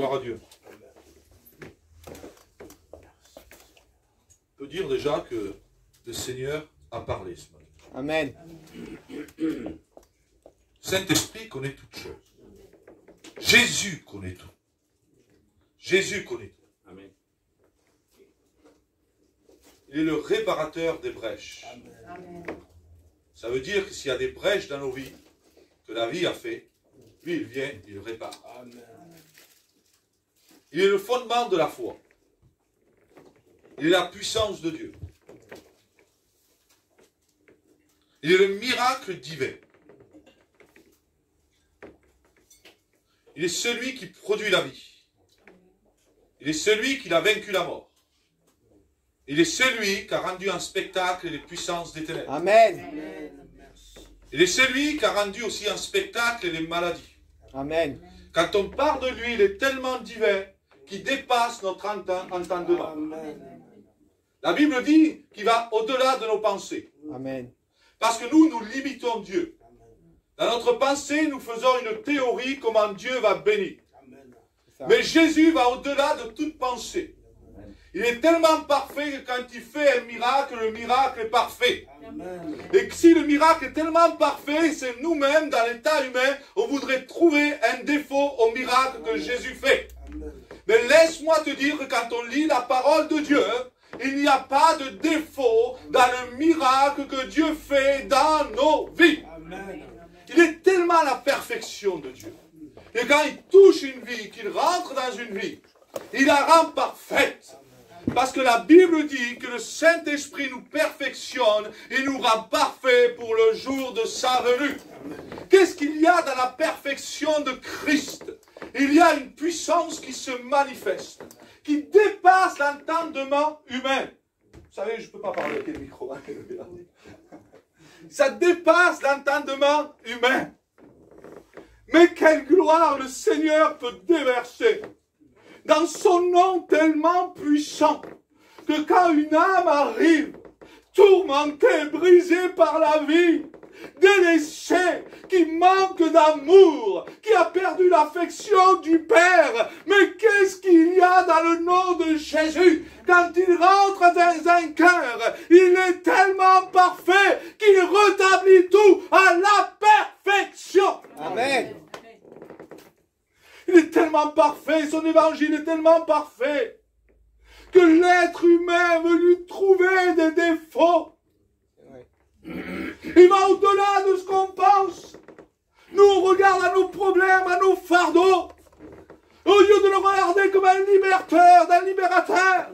Gloire à Dieu. On peut dire déjà que le Seigneur a parlé ce matin. Amen. Saint-Esprit connaît toutes choses. Jésus connaît tout. Jésus connaît tout. Amen. Il est le réparateur des brèches. Amen. Ça veut dire que s'il y a des brèches dans nos vies, que la vie a fait, lui il vient, il répare. Amen. Il est le fondement de la foi. Il est la puissance de Dieu. Il est le miracle divin. Il est celui qui produit la vie. Il est celui qui a vaincu la mort. Il est celui qui a rendu en spectacle les puissances des ténèbres. Amen. Il est celui qui a rendu aussi en spectacle les maladies. Amen. Quand on parle de lui, il est tellement divin qu'il dépasse notre entendement. La Bible dit qu'il va au-delà de nos pensées. Amen. Parce que nous, nous limitons Dieu. Dans notre pensée, nous faisons une théorie comment Dieu va bénir. Mais Jésus va au-delà de toute pensée. Il est tellement parfait que quand il fait un miracle, le miracle est parfait. Et que si le miracle est tellement parfait, c'est nous-mêmes, dans l'état humain, on voudrait trouver un défaut au miracle que Jésus fait. Mais laisse-moi te dire que quand on lit la parole de Dieu, il n'y a pas de défaut dans le miracle que Dieu fait dans nos vies. Il est tellement la perfection de Dieu. Et quand il touche une vie, qu'il rentre dans une vie, il la rend parfaite. Parce que la Bible dit que le Saint-Esprit nous perfectionne et nous rend parfaits pour le jour de sa venue. Qu'est-ce qu'il y a dans la perfection de Christ? Il y a une puissance qui se manifeste, qui dépasse l'entendement humain. Vous savez, je ne peux pas parler avec le micro. Ça dépasse l'entendement humain. Mais quelle gloire le Seigneur peut déverser dans son nom tellement puissant que quand une âme arrive, tourmentée, brisée par la vie, délaissée, qui manque d'amour, qui a perdu l'affection du Père, mais qu'est-ce qu'il y a dans le nom de Jésus? Quand il rentre dans un cœur, il est tellement parfait qu'il rétablit tout à la perfection. Amen. Il est tellement parfait, son évangile est tellement parfait, que l'être humain veut lui trouver des défauts. Il va au-delà de ce qu'on pense. Nous, on regarde à nos problèmes, à nos fardeaux. Au lieu de le regarder comme un libérateur, d'un libérateur,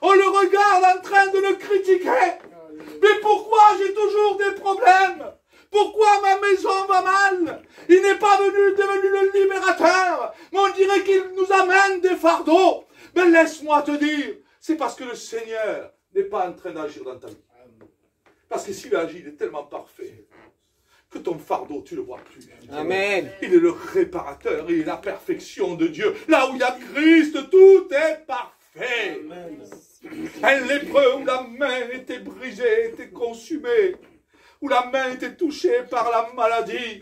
on le regarde en train de le critiquer. Mais pourquoi j'ai toujours des problèmes? Pourquoi ma maison va mal? Il n'est pas devenu le libérateur, mais on dirait qu'il nous amène des fardeaux. Mais laisse-moi te dire, c'est parce que le Seigneur n'est pas en train d'agir dans ta vie. Parce que s'il agit, il est tellement parfait que ton fardeau, tu ne le vois plus. Amen. Il est le réparateur, il est la perfection de Dieu. Là où il y a Christ, tout est parfait. Un lépreux où la main était brisée, était consumée, où la main était touchée par la maladie,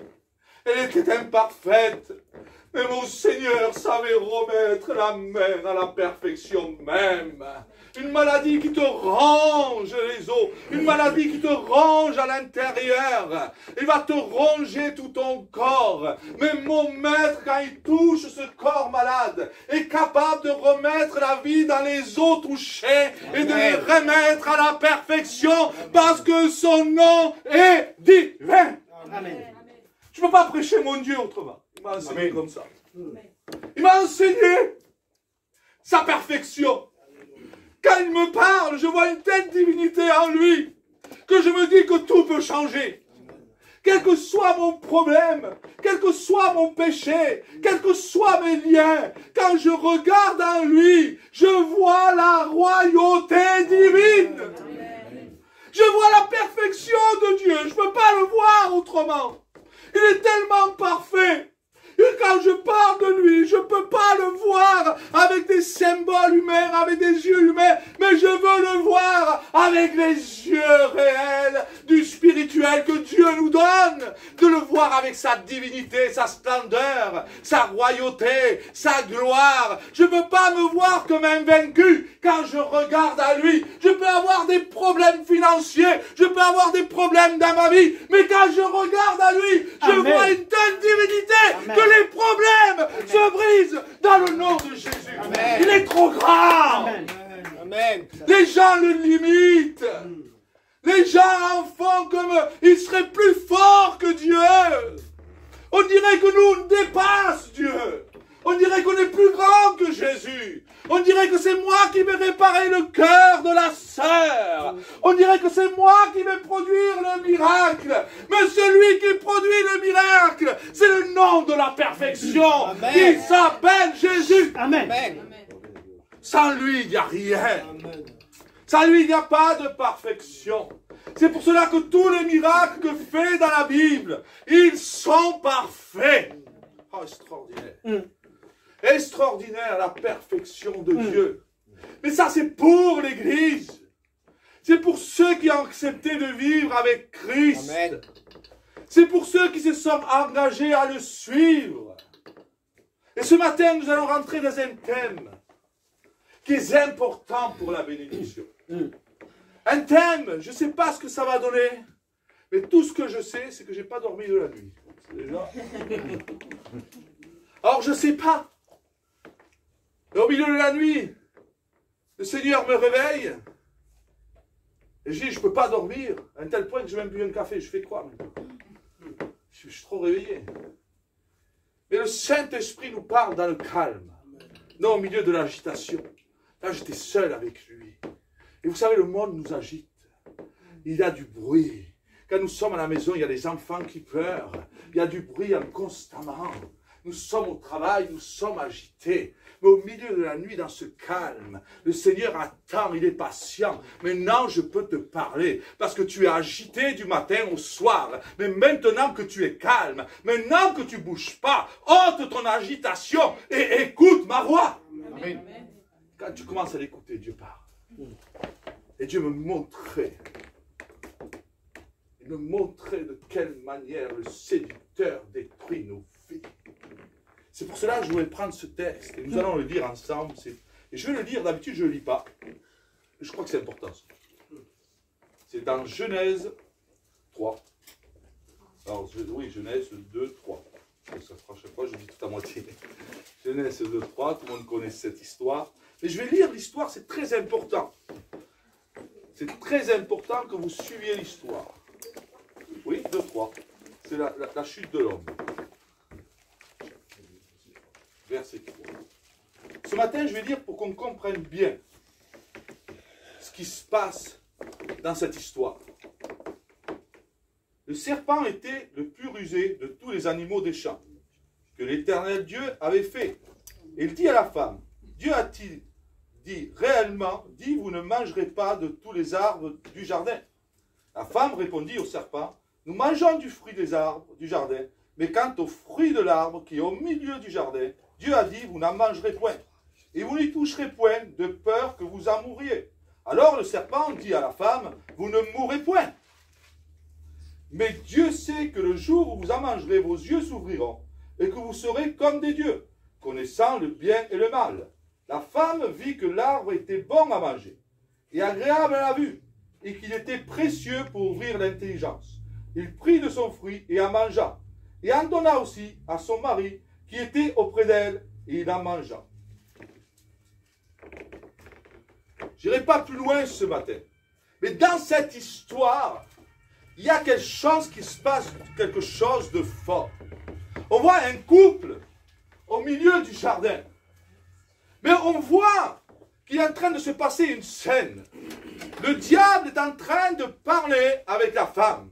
elle était imparfaite. Mais mon Seigneur savait remettre la main à la perfection même. Une maladie qui te ronge les os, une maladie qui te ronge à l'intérieur. Il va te ronger tout ton corps. Mais mon maître, quand il touche ce corps malade, est capable de remettre la vie dans les os touchés et de les remettre à la perfection parce que son nom est divin. Amen. Je ne peux pas prêcher mon Dieu autrement. Il m'a enseigné comme ça. Il m'a enseigné sa perfection. Quand il me parle, je vois une telle divinité en lui que je me dis que tout peut changer. Quel que soit mon problème, quel que soit mon péché, quels que soient mes liens, quand je regarde en lui, je vois la royauté divine. Je vois la perfection de Dieu. Je ne peux pas le voir autrement. Il est tellement parfait. Et quand je parle de lui, je ne peux pas le voir avec des symboles humains, avec des yeux humains, mais je veux le voir avec les yeux réels du spirituel que Dieu nous donne, de le voir avec sa divinité, sa splendeur, sa royauté, sa gloire. Je ne peux pas me voir comme un vaincu quand je regarde à lui. Je peux avoir des problèmes financiers, je peux avoir des problèmes dans ma vie, mais quand je regarde à lui, je vois une telle divinité que les problèmes se brisent dans le nom de Jésus. Amen. Il est trop grand. Amen. Les gens le limitent. Les gens en font comme ils seraient plus forts que Dieu. On dirait que nous, on dépasse Dieu. On dirait qu'on est plus grand que Jésus. On dirait que c'est moi qui vais réparer le cœur de la sœur. On dirait que c'est moi qui vais produire le miracle. Mais celui qui produit le miracle, c'est le nom de la perfection. Amen. Il s'appelle Jésus. Amen. Amen. Sans lui, il n'y a rien. Amen. Sans lui, il n'y a pas de perfection. C'est pour cela que tous les miracles que fait dans la Bible, ils sont parfaits. Oh, extraordinaire. Extraordinaire la perfection de Dieu. Mais ça, c'est pour l'Église. C'est pour ceux qui ont accepté de vivre avec Christ. Amen. C'est pour ceux qui se sont engagés à le suivre. Et ce matin, nous allons rentrer dans un thème qui est important pour la bénédiction. Un thème, je ne sais pas ce que ça va donner, mais tout ce que je sais, c'est que je n'ai pas dormi de la nuit. Déjà. Alors, je ne sais pas. Et au milieu de la nuit, le Seigneur me réveille, et je dis, je ne peux pas dormir, à un tel point que je n'ai même plus un café. Je fais quoi maintenant? Je suis trop réveillé. Mais le Saint-Esprit nous parle dans le calme, non au milieu de l'agitation. Là, j'étais seul avec lui. Et vous savez, le monde nous agite. Il y a du bruit. Quand nous sommes à la maison, il y a des enfants qui pleurent. Il y a du bruit constamment. Nous sommes au travail, nous sommes agités. Mais au milieu de la nuit, dans ce calme, le Seigneur attend, il est patient. Maintenant, je peux te parler, parce que tu es agité du matin au soir. Mais maintenant que tu es calme, maintenant que tu ne bouges pas, ôte ton agitation et écoute ma voix. Amen. Quand tu commences à l'écouter, Dieu parle. Et Dieu me montrait de quelle manière le séducteur détruit nos vies. C'est pour cela que je voulais prendre ce texte, et nous allons le lire ensemble. Et je vais le lire, d'habitude je ne le lis pas. Je crois que c'est important. C'est dans Genèse 3. Alors, oui, Genèse 2, 3. Ça fera chaque fois, je dis tout à moitié. Genèse 2, 3, tout le monde connaît cette histoire. Mais je vais lire l'histoire, c'est très important. C'est très important que vous suiviez l'histoire. Oui, 2, 3. C'est la chute de l'homme. Verset 3. Ce matin, je vais lire pour qu'on comprenne bien ce qui se passe dans cette histoire. Le serpent était le plus rusé de tous les animaux des champs que l'Éternel Dieu avait fait. Et il dit à la femme, Dieu a-t-il dit réellement, dit, vous ne mangerez pas de tous les arbres du jardin. La femme répondit au serpent, nous mangeons du fruit des arbres du jardin, mais quant au fruit de l'arbre qui est au milieu du jardin, Dieu a dit, vous n'en mangerez point, et vous n'y toucherez point, de peur que vous en mouriez. Alors le serpent dit à la femme, vous ne mourrez point. Mais Dieu sait que le jour où vous en mangerez, vos yeux s'ouvriront, et que vous serez comme des dieux, connaissant le bien et le mal. La femme vit que l'arbre était bon à manger, et agréable à la vue, et qu'il était précieux pour ouvrir l'intelligence. Il prit de son fruit et en mangea, et en donna aussi à son mari, qui était auprès d'elle, et il en mangea. Je n'irai pas plus loin ce matin, mais dans cette histoire, il y a quelque chose qui se passe, quelque chose de fort. On voit un couple au milieu du jardin. Mais on voit qu'il est en train de se passer une scène. Le diable est en train de parler avec la femme.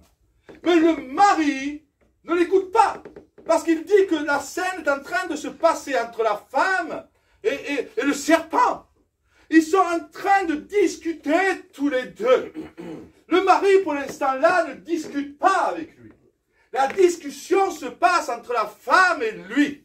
Mais le mari ne l'écoute pas. Parce qu'il dit que la scène est en train de se passer entre la femme et le serpent. Ils sont en train de discuter tous les deux. Le mari, pour l'instant là, ne discute pas avec lui. La discussion se passe entre la femme et lui.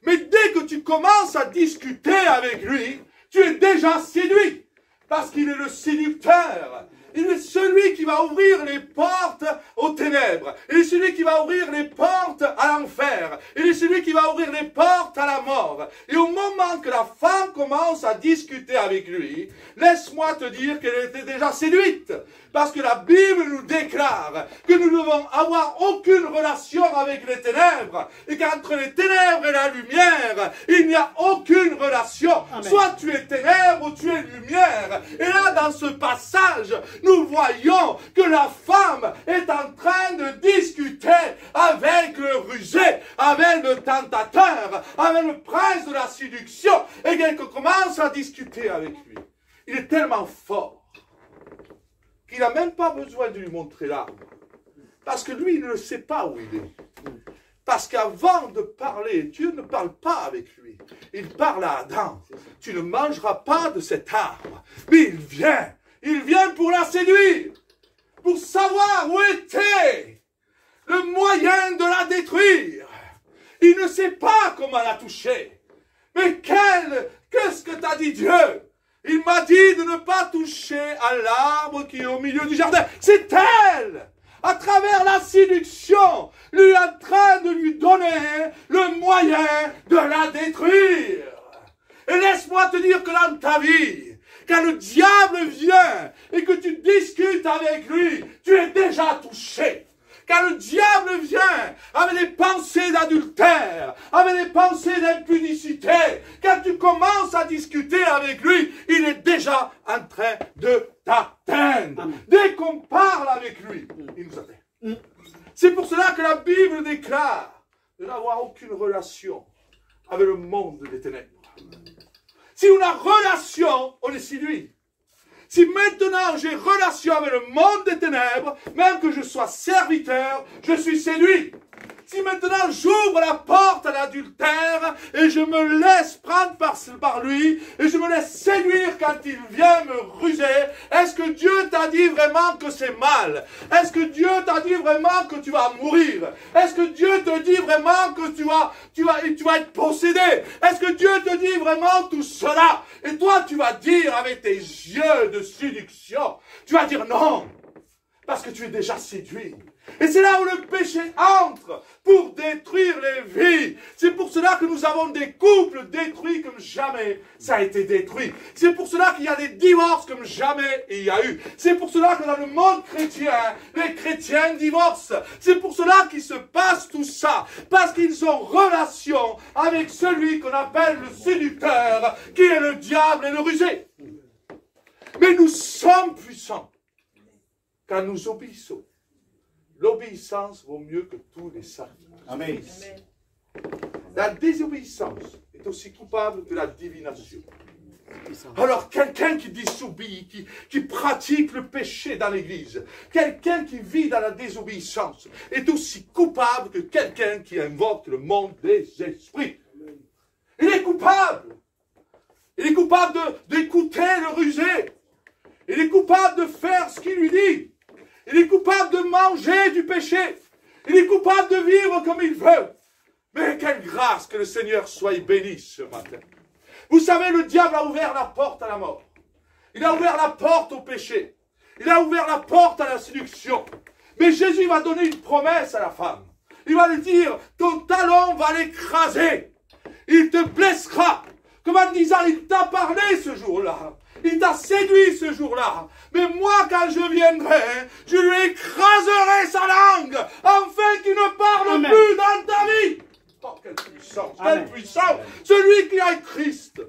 Mais dès que tu commences à discuter avec lui, tu es déjà séduit. Parce qu'il est le séducteur. Il est celui qui va ouvrir les portes aux ténèbres. Il est celui qui va ouvrir les portes à l'enfer. Il est celui qui va ouvrir les portes à la mort. Et au moment que la femme commence à discuter avec lui, laisse-moi te dire qu'elle était déjà séduite. Parce que la Bible nous déclare que nous ne devons avoir aucune relation avec les ténèbres. Et qu'entre les ténèbres et la lumière, il n'y a aucune relation. Amen. Soit tu es ténèbres ou tu es lumière. Et là, dans ce passage, nous voyons que la femme est en train de discuter avec le rusé, avec le tentateur, avec le prince de la séduction. Et qu'elle commence à discuter avec lui. Il est tellement fort qu'il n'a même pas besoin de lui montrer l'arbre. Parce que lui, il ne sait pas où il est. Parce qu'avant de parler, Dieu ne parle pas avec lui. Il parle à Adam. Tu ne mangeras pas de cet arbre. Mais il vient. Il vient pour la séduire. Pour savoir où était le moyen de la détruire. Il ne sait pas comment la toucher. Mais qu'est-ce que t'a dit Dieu? Il m'a dit de ne pas toucher à l'arbre qui est au milieu du jardin. C'est elle, à travers la séduction, lui en train de lui donner le moyen de la détruire. Et laisse-moi te dire que dans ta vie, quand le diable vient et que tu discutes avec lui, tu es déjà touché. Quand le diable vient avec des pensées d'adultère, avec des pensées d'impudicité, quand tu commences à discuter avec lui, il est déjà en train de t'atteindre. Dès qu'on parle avec lui, il nous atteint. C'est pour cela que la Bible déclare de n'avoir aucune relation avec le monde des ténèbres. Si on a relation, on est séduit. Si maintenant j'ai relation avec le monde des ténèbres, même que je sois serviteur, je suis séduit. Si maintenant j'ouvre la porte à l'adultère et je me laisse prendre par lui et je me laisse séduire quand il vient me ruser, est-ce que Dieu t'a dit vraiment que c'est mal? Est-ce que Dieu t'a dit vraiment que tu vas mourir? Est-ce que Dieu te dit vraiment que tu vas être possédé? Est-ce que Dieu te dit vraiment tout cela? Et toi tu vas dire avec tes yeux de séduction, tu vas dire non, parce que tu es déjà séduit. Et c'est là où le péché entre pour détruire les vies. C'est pour cela que nous avons des couples détruits comme jamais ça a été détruit. C'est pour cela qu'il y a des divorces comme jamais il y a eu. C'est pour cela que dans le monde chrétien, les chrétiens divorcent. C'est pour cela qu'il se passe tout ça. Parce qu'ils ont relation avec celui qu'on appelle le séducteur, qui est le diable et le rusé. Mais nous sommes puissants quand nous obéissons. L'obéissance vaut mieux que tous les sacrifices. Amen. La désobéissance est aussi coupable que la divination. Alors quelqu'un qui désobéit, qui pratique le péché dans l'église, quelqu'un qui vit dans la désobéissance, est aussi coupable que quelqu'un qui invoque le monde des esprits. Il est coupable. Il est coupable d'écouter le rusé. Il est coupable de faire ce qu'il lui dit. Il est coupable de manger du péché. Il est coupable de vivre comme il veut. Mais quelle grâce que le Seigneur soit béni ce matin. Vous savez, le diable a ouvert la porte à la mort. Il a ouvert la porte au péché. Il a ouvert la porte à la séduction. Mais Jésus va donner une promesse à la femme. Il va lui dire, ton talon va l'écraser. Il te blessera. Comme en disant, il t'a parlé ce jour-là. Il t'a séduit ce jour-là. Mais moi, quand je viendrai, je lui écraserai sa langue, afin qu'il ne parle plus dans ta vie. Oh, quelle puissance, quelle puissance. Celui qui a Christ,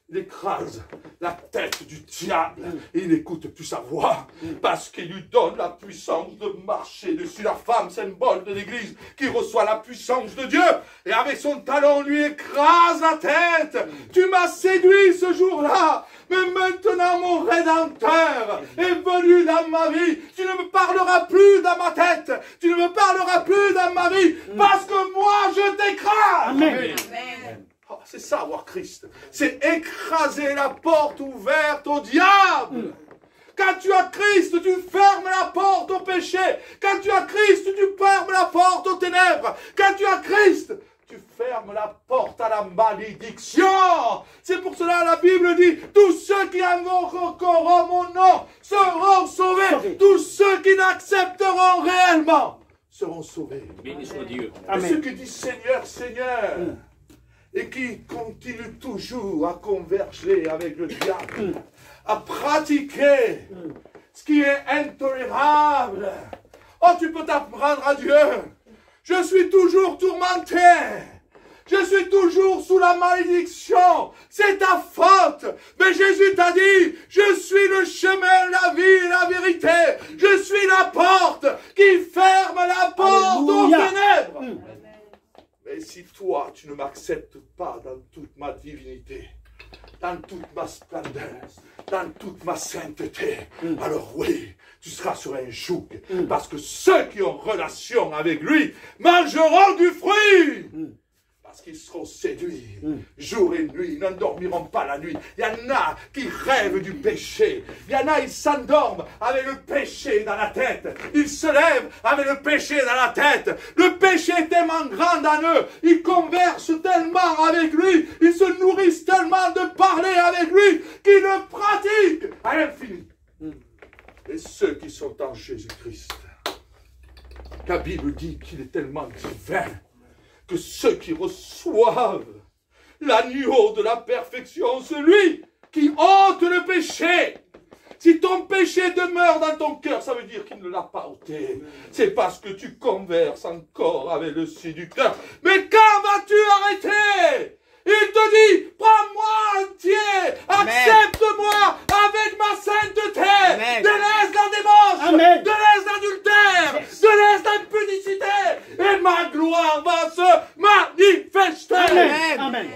il écrase la tête du diable. Et il n'écoute plus sa voix, parce qu'il lui donne la puissance de marcher dessus. La femme, symbole de l'église, qui reçoit la puissance de Dieu. Et avec son talon, on lui écrase la tête. Tu m'as séduit ce jour-là. Mais maintenant, mon Rédempteur est venu dans ma vie. Tu ne me parleras plus dans ma tête. Tu ne me parleras plus dans ma vie. Parce que moi, je t'écrase. Amen. Amen. Oh, c'est ça, avoir Christ. C'est écraser la porte ouverte au diable. Quand tu as Christ, tu fermes la porte au péché. Quand tu as Christ, tu fermes la porte aux ténèbres. Quand tu as Christ, tu fermes la porte à la malédiction. C'est pour cela la Bible dit, tous ceux qui invoqueront mon nom seront sauvés. Tous ceux qui n'accepteront réellement seront sauvés. Béni soit Dieu. Et ceux qui disent Seigneur, Seigneur, et qui continuent toujours à converger avec le diable, à pratiquer ce qui est intolérable. Oh, tu peux t'apprendre à Dieu. Je suis toujours tourmenté. Je suis toujours sous la malédiction. C'est ta faute. Mais Jésus t'a dit, je suis le chemin, la vie et la vérité. Je suis la porte qui ferme la porte aux ténèbres. Mais si toi, tu ne m'acceptes pas dans toute ma divinité, dans toute ma splendeur, dans toute ma sainteté, alors oui, tu seras sur un joug. Parce que ceux qui ont relation avec lui mangeront du fruit. Parce qu'ils seront séduits jour et nuit, ils ne dormiront pas la nuit. Il y en a qui rêvent du péché. Il y en a, ils s'endorment avec le péché dans la tête. Ils se lèvent avec le péché dans la tête. Le péché est tellement grand dans eux. Ils conversent tellement avec lui. Ils se nourrissent tellement de parler avec lui qu'ils le pratiquent à l'infini. Et ceux qui sont en Jésus-Christ, la Bible dit qu'il est tellement divin que ceux qui reçoivent l'agneau de la perfection, celui qui ôte le péché. Si ton péché demeure dans ton cœur, ça veut dire qu'il ne l'a pas ôté. C'est parce que tu converses encore avec le séducteur. Mais quand vas-tu arrêter? Il te dit, prends-moi entier, accepte-moi avec ma sainteté, délaisse la débauche, délaisse l'adultère, délaisse l'impudicité, et ma gloire va se manifester. Amen.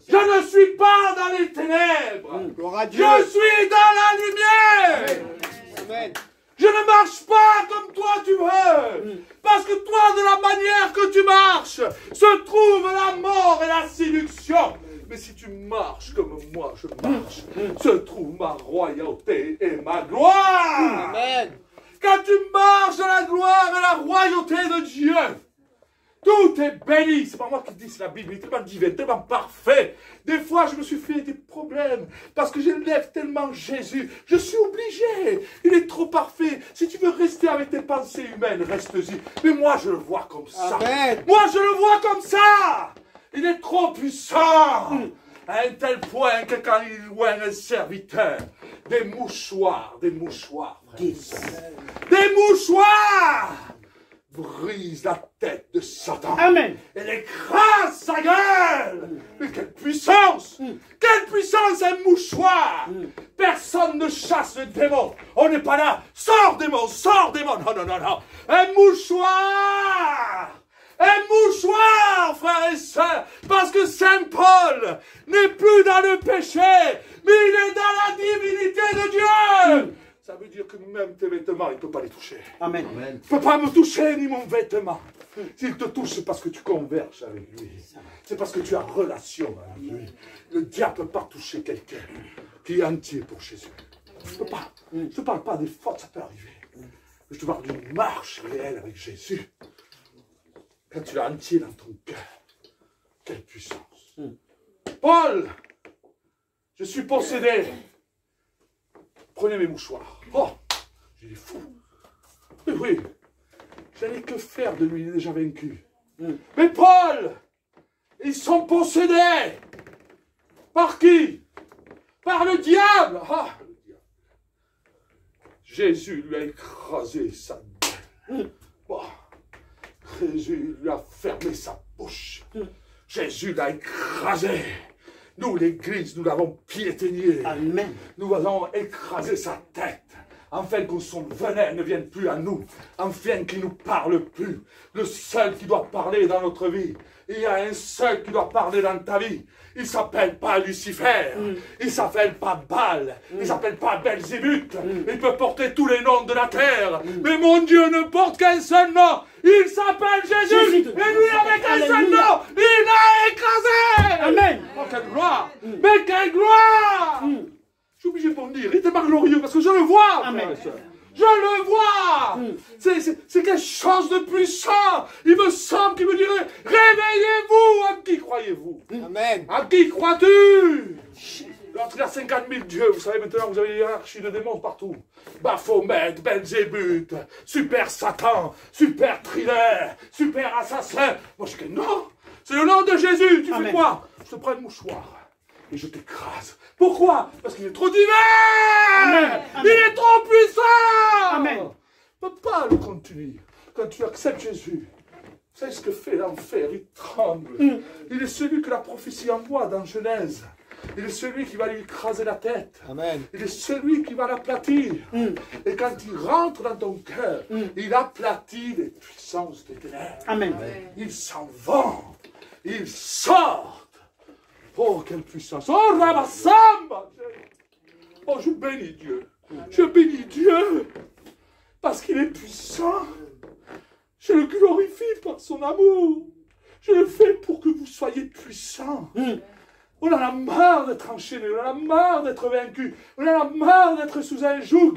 Je ne suis pas dans les ténèbres, je suis dans la lumière. Amen. Je ne marche pas comme toi tu veux. Parce que toi, de la manière que tu marches, se trouve la mort et la séduction. Mais si tu marches comme moi je marche, se trouve ma royauté et ma gloire. Amen. Quand tu marches dans la gloire et la royauté de Dieu, tout est béni. C'est pas moi qui dis, c'est la Bible. Il est tellement divin, tellement parfait. Des fois, je me suis fait des problèmes parce que j'élève tellement Jésus. Je suis obligé. Il est trop parfait. Si tu veux rester avec tes pensées humaines, reste-y. Mais moi, je le vois comme ça. Amen. Moi, je le vois comme ça. Il est trop puissant. À un tel point que quand il loin un serviteur, des mouchoirs, frère. Des mouchoirs brise la tête de Satan. Amen. Elle écrase sa gueule. Mais quelle puissance! Quelle puissance, un mouchoir! Personne ne chasse le démon. On n'est pas là. Sors démon, sors démon. Non, non, non, non. Un mouchoir! Un mouchoir, frères et sœurs, parce que Saint Paul n'est plus dans le péché, mais il est dans la divinité de Dieu. Ça veut dire que même tes vêtements, il ne peut pas les toucher. Amen. Il ne peut pas me toucher, ni mon vêtement. S'il te touche, c'est parce que tu converges avec lui. C'est parce que tu as relation avec lui. Le diable ne peut pas toucher quelqu'un qui est entier pour Jésus. Je ne peux pas. Je ne te parle pas des fautes, ça peut arriver. Je te parle d'une marche réelle avec Jésus. Quand tu l'as entier dans ton cœur, quelle puissance. Paul, je suis possédé. Prenez mes mouchoirs. Oh, j'ai des fous. Mais oui, j'allais que faire de lui, il est déjà vaincu. Mais Paul, ils sont possédés. Par qui? Par le diable. Ah, le diable. Jésus lui a écrasé sa gueule. Oh. Jésus lui a fermé sa bouche. Jésus l'a écrasé. Nous, l'Église, nous l'avons piétiné. Amen. Nous avons écrasé sa tête. Afin que son venin ne vienne plus à nous. Afin qu'il ne nous parle plus. Le seul qui doit parler dans notre vie. Il y a un seul qui doit parler dans ta vie. Il ne s'appelle pas Lucifer. Il ne s'appelle pas Baal. Il ne s'appelle pas Belzébuth. Il peut porter tous les noms de la terre. Mais mon Dieu ne porte qu'un seul nom. Il s'appelle Jésus. Et lui, avec un seul nom, il l'a écrasé. Amen. Oh, quelle gloire. Mais quelle gloire. Je suis obligé de le dire. Il est tellement glorieux parce que je le vois. Amen. Je le vois. C'est quelque chose de puissant. Il me semble qu'il me dirait, réveillez-vous. À qui croyez-vous? Amen. À qui crois-tu? Il y a 50 000 dieux. Vous savez, maintenant, vous avez une hiérarchie de démons partout. Baphomet, Belzébuth, Super Satan, Super Trinère, Super Assassin. Moi, je dis non. C'est le nom de Jésus. Tu fais quoi? Je te prends un mouchoir et je t'écrase. Pourquoi? Parce qu'il est trop divin. Amen. Il est trop puissant. Amen. Tu ne peux pas le continuer. Quand tu acceptes Jésus, vous savez ce que fait l'enfer? Il tremble. Il est celui que la prophétie envoie dans Genèse. Il est celui qui va lui écraser la tête. Amen. Il est celui qui va l'aplatir. Et quand il rentre dans ton cœur, il aplatit les puissances des ténèbres. Amen. Il s'en vont. Ils sortent. Oh, quelle puissance. Oh, Rabassamba. Oh, je bénis Dieu. Je bénis Dieu. Parce qu'il est puissant. Je le glorifie par son amour. Je le fais pour que vous soyez puissants. On en a marre d'être enchaînés, on en a marre d'être vaincus, on en a marre d'être sous un joug.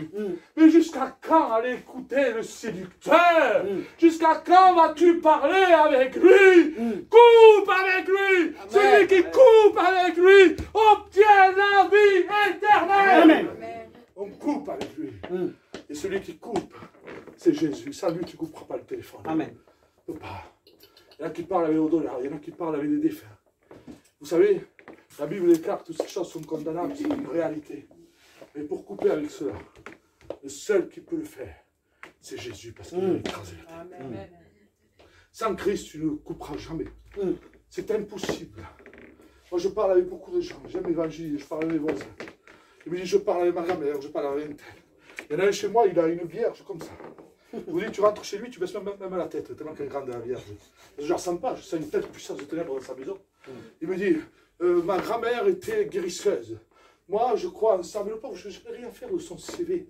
Mais jusqu'à quand aller écouter le séducteur? Jusqu'à quand vas-tu parler avec lui? Coupe avec lui. Celui qui coupe avec lui obtient la vie éternelle. Amen. On coupe avec lui. Et celui qui coupe, c'est Jésus. Sans lui, tu ne couperas pas le téléphone. Amen. Tu ne peux pas. Il y en a qui parlent avec au dollar, il y en a qui parlent avec des défunts. Vous savez, la Bible déclare que toutes ces choses sont condamnables, c'est une réalité. Mais pour couper avec cela, le seul qui peut le faire, c'est Jésus, parce qu'il a écrasé la terre. Sans Christ, tu ne couperas jamais. C'est impossible. Moi, je parle avec beaucoup de gens, j'aime l'évangile, je parle avec mes voisins. Il me dit, je parle avec ma grand-mère, je parle avec un tel. Il y en a un chez moi, il a une vierge comme ça. Je vous dis, tu rentres chez lui, tu baisses même la tête, tellement qu'elle est grande la vierge. Je ne la ressens pas, je sens une telle puissance de ténèbres dans sa maison. Il me dit, ma grand-mère était guérisseuse. Moi, je crois en ça, mais le pauvre, je n'ai rien à faire de son CV.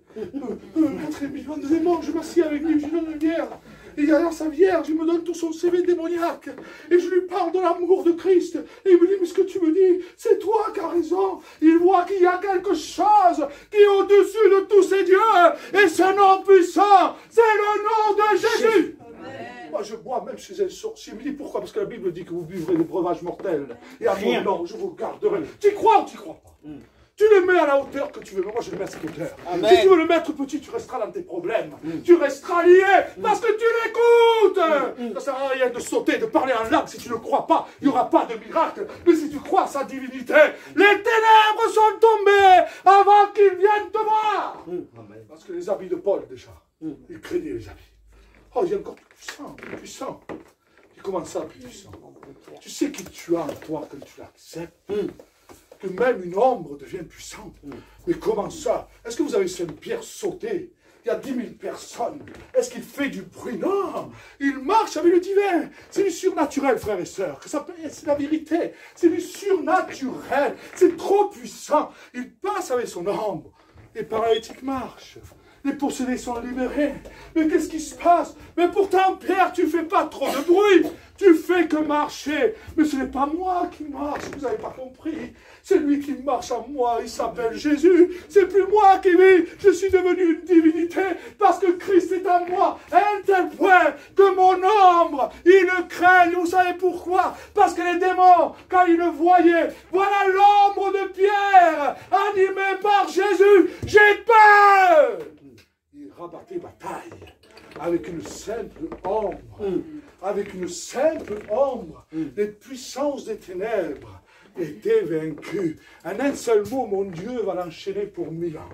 Très million de démons, je m'assieds avec lui, je lui donne une bière. Et derrière sa vierge, il me donne tout son CV démoniaque. Et je lui parle de l'amour de Christ. Et il me dit, mais ce que tu me dis, c'est toi qui as raison. Il voit qu'il y a quelque chose qui est au-dessus de tous ces dieux. Et ce nom puissant, c'est le nom de Jésus. Moi, je bois même chez un sorcier. Il me dit pourquoi? Parce que la Bible dit que vous buvrez des breuvages mortels. Et à mon nom, je vous garderai. Tu crois ou tu crois pas? Tu le mets à la hauteur que tu veux. Mais moi, je le mets à cette hauteur. Amen. Si tu veux le mettre petit, tu resteras dans tes problèmes. Tu resteras lié parce que tu l'écoutes. Ça ne sert à rien de sauter, de parler en langue. Si tu ne crois pas, il n'y aura pas de miracle. Mais si tu crois à sa divinité, les ténèbres sont tombées avant qu'ils viennent te voir. Parce que les habits de Paul, déjà, il craignait les habits. Oh, il est encore plus puissant, plus puissant. Et comment ça, plus puissant? Tu sais qui tu as en toi quand tu l'acceptes? Que même une ombre devient puissante. Mais comment ça? Est-ce que vous avez Saint-Pierre sauté? Il y a 10 000 personnes. Est-ce qu'il fait du bruit? Non. Il marche avec le divin. C'est du surnaturel, frères et sœurs. C'est la vérité. C'est du surnaturel. C'est trop puissant. Il passe avec son ombre. Les paralytiques marchent. Les possédés sont libérés. Mais qu'est-ce qui se passe? Mais pourtant, Pierre, tu ne fais pas trop de bruit. Tu fais que marcher. Mais ce n'est pas moi qui marche. Vous n'avez pas compris. C'est lui qui marche en moi. Il s'appelle Jésus. C'est plus moi qui vis. Je suis devenu une divinité parce que Christ est en moi. À un tel point que mon ombre, il le craignent. Vous savez pourquoi? Parce que les démons, quand ils le voyaient, voilà l'ombre de Pierre, animée par Jésus. J'ai peur. Il rabattait bataille avec une simple ombre. Avec une simple ombre. Les puissances des ténèbres étaient vaincues. En un seul mot, mon Dieu va l'enchaîner pour 1000 ans.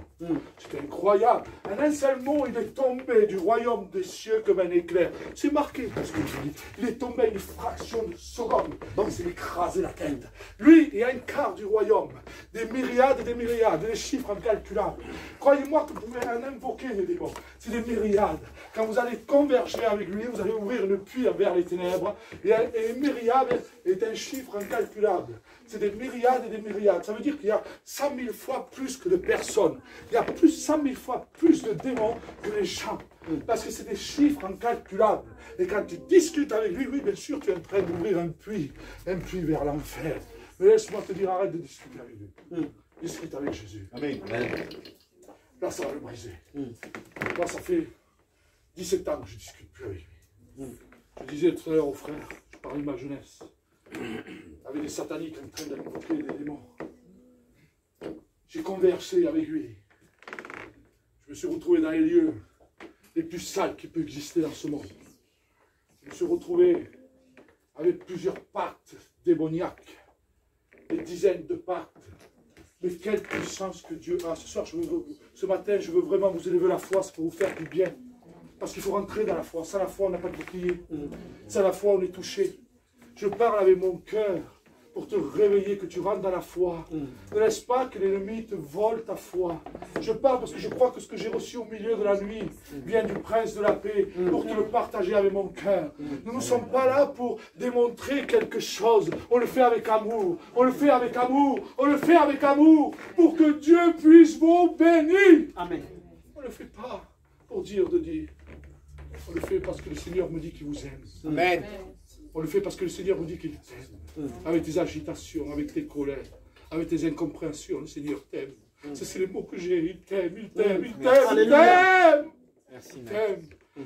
C'est incroyable. En un seul mot, il est tombé du royaume des cieux comme un éclair. C'est marqué parce que je dis. Il est tombé à une fraction de seconde. Donc, il s'est écrasé la tête. Lui, il y a un quart du royaume. Des myriades et des myriades. Des chiffres incalculables. Croyez-moi que vous pouvez en invoquer des démons. C'est des myriades. Quand vous allez converger avec lui, vous allez ouvrir le puits vers les ténèbres. Et myriade est un chiffre incalculable. C'est des myriades et des myriades. Ça veut dire qu'il y a 100 000 fois plus que de personnes. Il y a 100 000 fois plus de démons que les gens. Parce que c'est des chiffres incalculables. Et quand tu discutes avec lui, oui, bien sûr, tu es en train d'ouvrir un puits vers l'enfer. Mais laisse-moi te dire, arrête de discuter avec lui. Discute avec Jésus. Amen. là, ça va le briser. Moi, ça fait 17 ans que je ne discute plus avec lui. Je disais tout à l'heure aux frères, je parlais de ma jeunesse, avec des sataniques en train d'invoquer des démons. J'ai conversé avec lui. Je me suis retrouvé dans les lieux les plus sales qui peuvent exister dans ce monde. Je me suis retrouvé avec plusieurs pactes démoniaques, des dizaines de pactes. Mais quelle puissance que Dieu a. Ce matin, je veux vraiment vous élever la foi, c'est pour vous faire du bien. Parce qu'il faut rentrer dans la foi. Sans la foi, on n'a pas de bouclier. Sans la foi, on est touché. Je parle avec mon cœur pour te réveiller, que tu rentres dans la foi. Ne laisse pas que l'ennemi te vole ta foi. Je parle parce que je crois que ce que j'ai reçu au milieu de la nuit vient du Prince de la paix, pour te le partager avec mon cœur. Nous ne sommes pas là pour démontrer quelque chose. On le fait avec amour. On le fait avec amour. On le fait avec amour pour que Dieu puisse vous bénir. Amen. On ne le fait pas pour dire de dire. On le fait parce que le Seigneur me dit qu'il vous aime. Amen. On le fait parce que le Seigneur vous dit qu'il t'aime. Avec tes agitations, avec tes colères, avec tes incompréhensions, le Seigneur t'aime. C'est les mots que j'ai. Il t'aime, il t'aime, il t'aime, il t'aime. Il t'aime.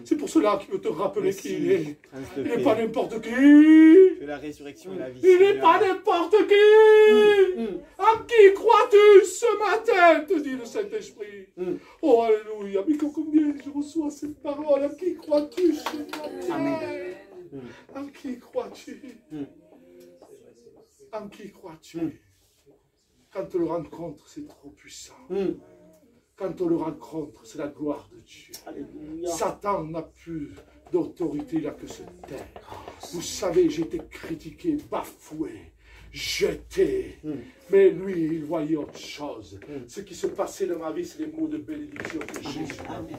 C'est pour cela qu'il veut te rappeler qui il est. Il n'est pas n'importe qui. Que la résurrection et la vie. Il n'est pas n'importe qui. En qui crois-tu ce matin, te dit le Saint-Esprit. Oh, alléluia. Mais combien je reçois cette parole. En qui crois-tu ce matin? Amen. En qui crois-tu? En qui crois-tu? Quand on le rencontre, c'est trop puissant. Quand on le rencontre, c'est la gloire de Dieu. Alléluia. Satan n'a plus d'autorité là que cette terre. Vous savez, j'ai été critiqué, bafoué, jeté. Mais lui, il voyait autre chose. Ce qui se passait dans ma vie, c'est les mots de bénédiction que Jésus m'a dit.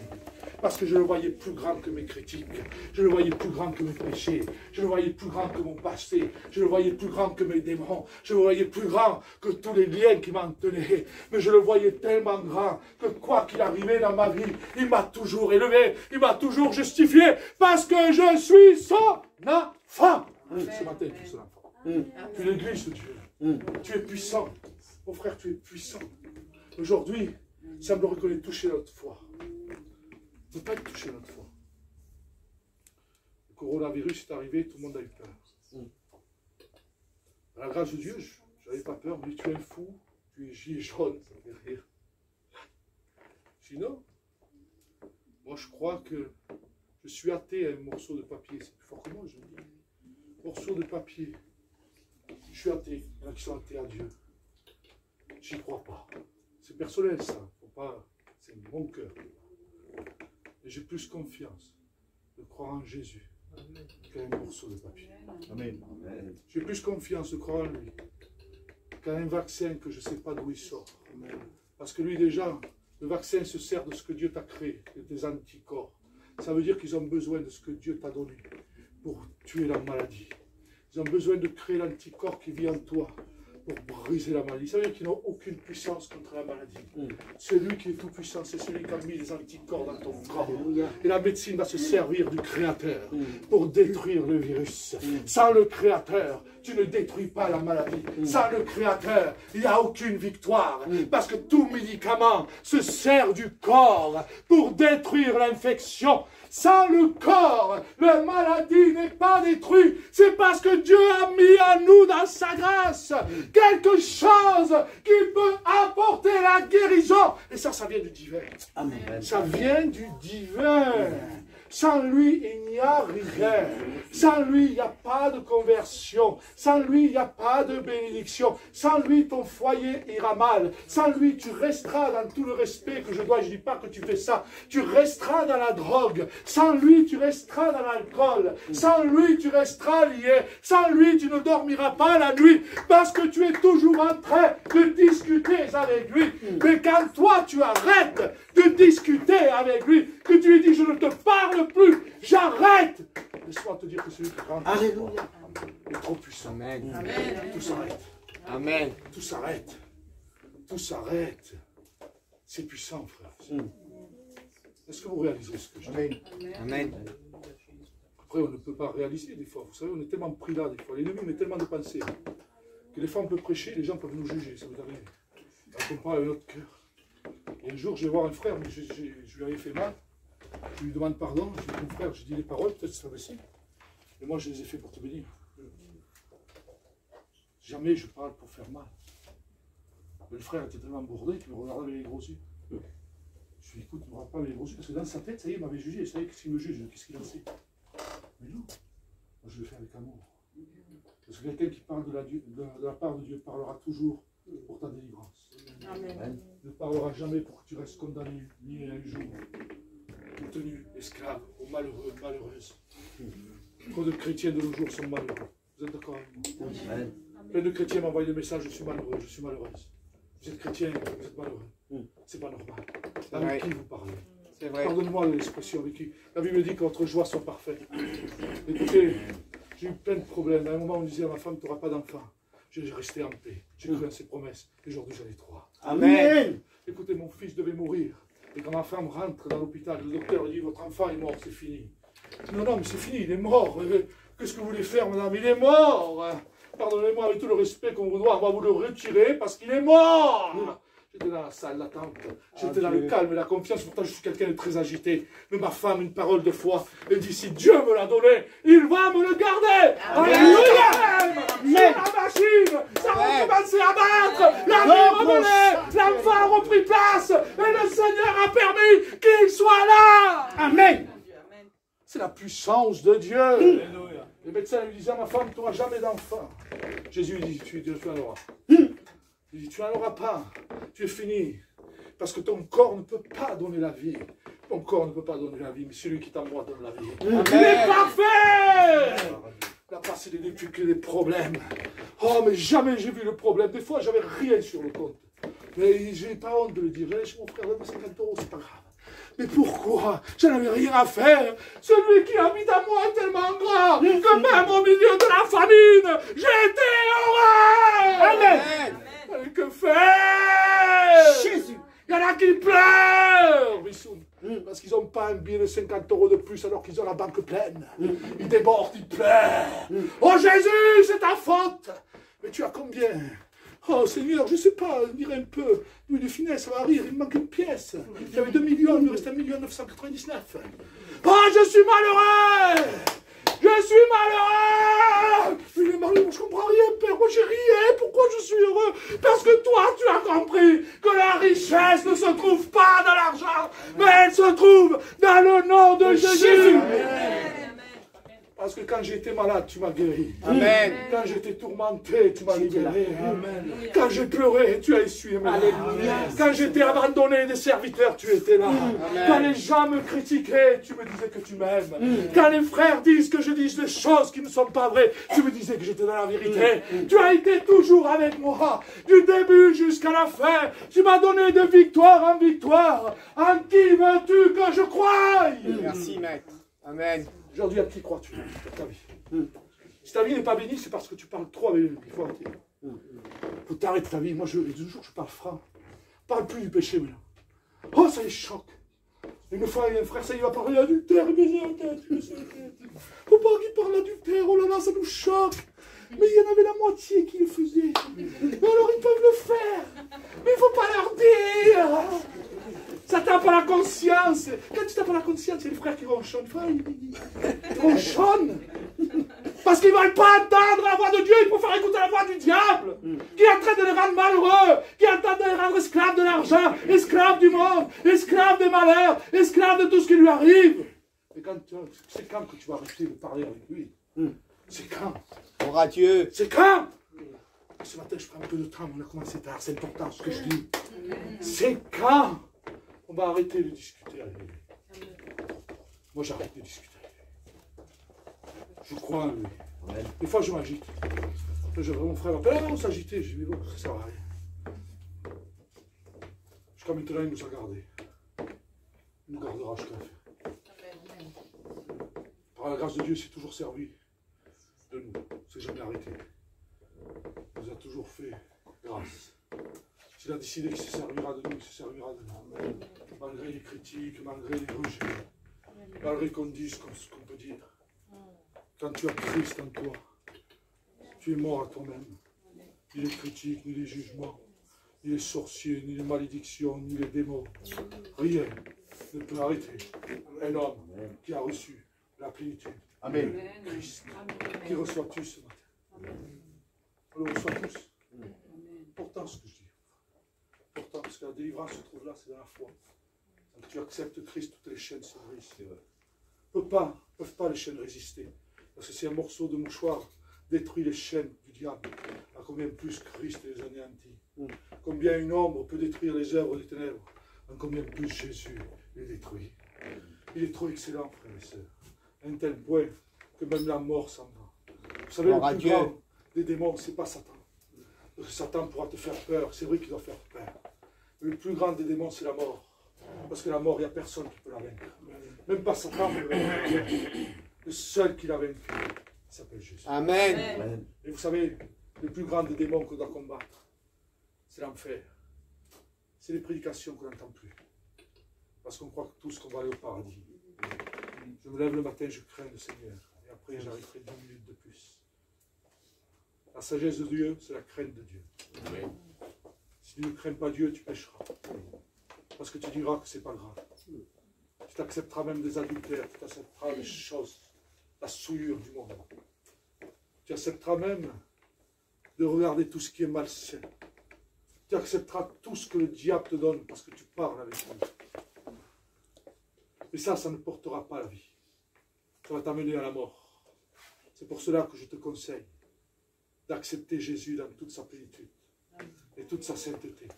Parce que je le voyais plus grand que mes critiques. Je le voyais plus grand que mes péchés. Je le voyais plus grand que mon passé. Je le voyais plus grand que mes démons. Je le voyais plus grand que tous les liens qui m'en tenaient. Mais je le voyais tellement grand que quoi qu'il arrivait dans ma vie, il m'a toujours élevé. Il m'a toujours justifié. Parce que je suis son enfant. Ce matin, tu es son enfant. Tu es l'église de Dieu. Tu es puissant. Mon frère, tu es puissant. Aujourd'hui, il semblerait qu'on ait touché notre foi. On ne peut pas être touché notre foi. Le coronavirus est arrivé, tout le monde a eu peur. À la grâce de Dieu, je n'avais pas peur, mais tu es un fou, tu es gilet jaune, ça me fait rire. Sinon, moi je crois que je suis athée à un morceau de papier, c'est plus fort que moi, je le dis. Morceau de papier. Je suis athée, il y en a qui sont athées à Dieu. J'y crois pas. C'est personnel ça, faut pas. C'est mon cœur. Et j'ai plus confiance de croire en Jésus qu'à un morceau de papier. Amen. J'ai plus confiance de croire en lui qu'à un vaccin que je ne sais pas d'où il sort. Amen. Parce que lui déjà, le vaccin se sert de ce que Dieu t'a créé, de tes anticorps. Ça veut dire qu'ils ont besoin de ce que Dieu t'a donné pour tuer la maladie. Ils ont besoin de créer l'anticorps qui vit en toi pour briser la maladie. Ça veut dire qu'ils n'ont aucune puissance contre la maladie. C'est lui qui est tout puissant, c'est celui qui a mis les anticorps dans ton corps. Et la médecine va se servir du Créateur pour détruire le virus. Sans le Créateur, tu ne détruis pas la maladie. Sans le Créateur, il n'y a aucune victoire. Parce que tout médicament se sert du corps pour détruire l'infection. Sans le corps, la maladie n'est pas détruite. C'est parce que Dieu a mis à nous dans sa grâce quelque chose qui peut apporter la guérison. Et ça vient du divin. Amen. Ça vient du divin. Sans lui, il n'y a rien. Sans lui, il n'y a pas de conversion. Sans lui, il n'y a pas de bénédiction. Sans lui, ton foyer ira mal. Sans lui, tu resteras dans tout le respect que je dois. Je ne dis pas que tu fais ça. Tu resteras dans la drogue. Sans lui, tu resteras dans l'alcool. Sans lui, tu resteras lié. Sans lui, tu ne dormiras pas la nuit. Parce que tu es toujours en train de discuter avec lui. Mais quand toi, tu arrêtes de discuter avec lui, que tu lui dis, je ne te parle plus, j'arrête. Laisse-moi te dire que celui qui rentre est trop puissant. Amen. Tout s'arrête. Amen. Tout s'arrête. Tout s'arrête. C'est puissant, frère. Est-ce que vous réalisez ce que je dis? Amen. Après, on ne peut pas réaliser des fois. Vous savez, on est tellement pris là des fois. L'ennemi met tellement de pensées que des fois on peut prêcher, les gens peuvent nous juger. Ça vous arrive. Quand on parle avec notre cœur. Et un jour, je vais voir un frère, mais je lui avais fait mal. Je lui demande pardon. Je dis, mon frère, j'ai dit les paroles, peut-être c'est pas possible. Mais moi, je les ai fait pour te bénir. Jamais je parle pour faire mal. Mais le frère était tellement bourdé qu'il me regardait avec les gros yeux. Je lui ai dit, écoute, ne me regarde pas avec les gros yeux, parce que dans sa tête, ça y est, il m'avait jugé. Ça y est, qu'est-ce qu'il me juge? Qu'est-ce qu'il en sait? Mais non, moi, je le fais avec amour. Parce que quelqu'un qui parle de la part de Dieu parlera toujours pour ta délivrance. Amen. Ne parlera jamais pour que tu restes condamné, ni un jour tenu esclave ou malheureux, malheureuse. Trop de chrétiens de nos jours sont malheureux. Vous êtes d'accord avec moi? Amen. Plein de chrétiens m'envoient des messages, je suis malheureux, je suis malheureuse. Vous êtes chrétien, vous êtes malheureux. C'est pas normal. Avec qui vous parlez? Pardonne-moi l'expression avec qui. La Bible dit que votre joie soit parfaite. Écoutez, j'ai eu plein de problèmes. À un moment, on disait à ma femme, tu n'auras pas d'enfant. J'ai resté en paix. J'ai cru à ses promesses. Et aujourd'hui, j'en ai 3. Amen. Écoutez, mon fils devait mourir. Et quand ma femme rentre dans l'hôpital, le docteur dit, votre enfant est mort, c'est fini. Non, non, mais c'est fini, il est mort. Qu'est-ce que vous voulez faire, madame? Il est mort. Pardonnez-moi, avec tout le respect qu'on vous doit, on va vous le retirer parce qu'il est mort. J'étais dans la salle d'attente, j'étais dans le calme et la confiance, pourtant je suis quelqu'un de très agité. Mais ma femme, une parole de foi, elle dit, si Dieu me l'a donné, il va me le garder. Alléluia. C'est la machine, ça a recommencé à battre, la vie revenait, l'enfant a repris place, et le Seigneur a permis qu'il soit là. Amen. C'est la puissance de Dieu. Les médecins lui disaient à ma femme, tu n'auras jamais d'enfant. Jésus dit, tu en auras. Il dit, tu n'en auras pas, tu es fini. Parce que ton corps ne peut pas donner la vie. Ton corps ne peut pas donner la vie, mais celui qui t'envoie donne la vie. Amen. Il est parfait. Il a passé des problèmes. Oh, mais jamais j'ai vu le problème. Des fois, j'avais rien sur le compte. Mais j'ai pas honte de le dire. J'allais chez mon frère, 50 €, c'est pas grave. Mais pourquoi? Je n'avais rien à faire. Celui qui habite à moi est tellement grand que même au milieu de la famine, j'étais heureux. Amen. Et que faire? Jésus. Il y en a qui pleurent, Bissoun, parce qu'ils n'ont pas un billet de 50 € de plus alors qu'ils ont la banque pleine. Ils débordent, ils pleurent. Oh Jésus, c'est ta faute. Mais tu as combien? Oh Seigneur, je ne sais pas, dire un peu. Louis de Finesse, ça va rire, il me manque une pièce. J'avais 2 millions, il me reste 1 999 000. Oh, je suis malheureux. Je suis malheureux. Il est malheureux, je ne comprends rien, Père. Moi, j'ai rien. Pourquoi je suis heureux? Parce que toi, tu as compris que la richesse ne se trouve pas dans l'argent, mais elle se trouve dans le nom de Jésus. Parce que quand j'étais malade, tu m'as guéri. Amen. Quand j'étais tourmenté, tu m'as libéré. Amen. Quand j'ai pleuré, tu as essuyé mes larmes. Quand j'étais abandonné des serviteurs, tu étais là. Amen. Quand les gens me critiquaient, tu me disais que tu m'aimes. Quand les frères disent que je dis des choses qui ne sont pas vraies, tu me disais que j'étais dans la vérité. Tu as été toujours avec moi, du début jusqu'à la fin. Tu m'as donné de victoire en victoire. En qui veux-tu que je croie? Merci, maître. Amen. Aujourd'hui, à qui crois-tu dans ta vie? Si ta vie n'est pas bénie, c'est parce que tu parles trop avec lui. Il faut arrêter. Il faut t'arrêter ta vie. Moi, de jour, je parle franc. Je parle plus du péché, maintenant. Oh, ça les choque. Une fois, il y a un frère, ça, il va parler d'adultère. Il ne faut pas qu'il parle d'adultère. Oh là là, ça nous choque. Mais il y en avait la moitié qui le faisait. Mais alors, ils peuvent le faire. Mais il ne faut pas leur dire. Ça tape à la conscience. Quand tu tapes à la conscience, il y a les frères qui ronchonnent. Ils ronchonnent. Parce qu'ils ne veulent pas entendre la voix de Dieu. Ils préfèrent écouter la voix du diable. Qui est en train de les rendre malheureux. Qui est en train de les rendre esclaves de l'argent. Esclaves du monde. Esclaves des malheurs. Esclaves de tout ce qui lui arrive. Et c'est quand que tu vas arrêter de parler avec lui? C'est quand? Gloire à Dieu. C'est quand? Ce matin, je prends un peu de temps. On a commencé tard. C'est important ce que je dis. C'est quand? On va arrêter de discuter avec lui. Moi, j'arrête de discuter avec lui. Je crois en lui. Des fois, je m'agite. Mon frère m'appelle, on s'agitait. Je dis, bon, ça sert à rien. Jusqu'à maintenant, il nous a gardés. Il nous gardera jusqu'à la fin. Par la grâce de Dieu, il s'est toujours servi de nous. Il ne s'est jamais arrêté. Il nous a toujours fait grâce. S'il a décidé qu'il se servira de nous, il se servira de nous. Malgré les critiques, malgré les rejets, malgré qu'on dise ce qu'on peut dire. Quand tu as Christ en toi, tu es mort à toi-même. Ni les critiques, ni les jugements, ni les sorciers, ni les malédictions, ni les démons. Rien ne peut arrêter un homme qui a reçu la plénitude. Amen. Christ. Qui reçois-tu ce matin? On le reçoit tous. Pourtant, ce que je dis. Pourtant, parce que la délivrance se trouve là, c'est dans la foi. Quand tu acceptes Christ, toutes les chaînes se brisent. Ne peuvent pas les chaînes résister. Parce que c'est un morceau de mouchoir détruit les chaînes du diable. À combien plus Christ les anéantit. Combien une ombre peut détruire les œuvres des ténèbres. À combien plus Jésus les détruit. Il est trop excellent, frères et sœurs. À un tel point que même la mort s'en va. Vous savez, le plus grand des démons, ce n'est pas Satan. Parce que Satan pourra te faire peur. C'est vrai qu'il doit faire peur. Mais le plus grand des démons, c'est la mort. Parce que la mort, il n'y a personne qui peut la vaincre. Même pas Satan peut la vaincre. Le seul qui l'a vaincu, il s'appelle Jésus. Amen. Et vous savez, le plus grand des démons qu'on doit combattre, c'est l'enfer. C'est les prédications qu'on n'entend plus. Parce qu'on croit tous qu'on va aller au paradis. Je me lève le matin, je crains le Seigneur. Et après, j'arrêterai 10 minutes de plus. La sagesse de Dieu, c'est la crainte de Dieu. Amen. Si tu ne crains pas Dieu, tu pécheras. Parce que tu diras que ce n'est pas grave. Tu t'accepteras même des adultères, tu accepteras des choses, la souillure du monde. Tu accepteras même de regarder tout ce qui est malsain. Tu accepteras tout ce que le diable te donne parce que tu parles avec lui. Et ça ne portera pas la vie. Ça va t'amener à la mort. C'est pour cela que je te conseille d'accepter Jésus dans toute sa plénitude et toute sa sainteté.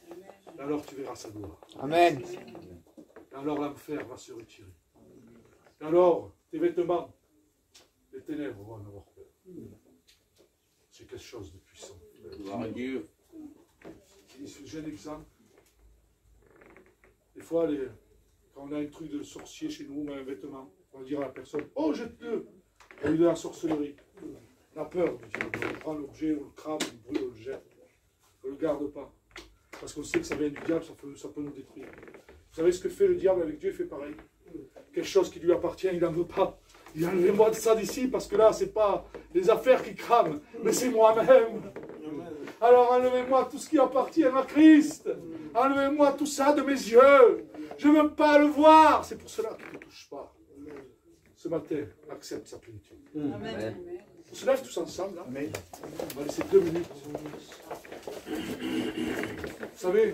Et alors tu verras sa gloire. Amen. Et alors l'enfer va se retirer. Et alors tes vêtements, les ténèbres vont en avoir peur. C'est quelque chose de puissant. Gloire à Dieu. J'ai un exemple. Des fois, quand on a un truc de sorcier chez nous, on met un vêtement, on va dire à la personne, oh jette-le, au lieu de la sorcellerie. On a peur, on prend l'objet, on le crame, on le brûle, on le jette. On ne le garde pas. Parce qu'on sait que ça vient du diable, ça peut nous détruire. Vous savez ce que fait le diable avec Dieu? Il fait pareil. Quelque chose qui lui appartient, il n'en veut pas. Il dit, enlevez-moi de ça d'ici, parce que là, ce n'est pas les affaires qui crament, mais c'est moi-même. Alors enlevez-moi tout ce qui appartient à Christ. Enlevez-moi tout ça de mes yeux. Je ne veux pas le voir. C'est pour cela qu'il ne te touche pas. Ce matin, accepte sa plénitude. Amen. On se lève tous ensemble. Là. Amen. On va laisser 2 minutes. Vous savez,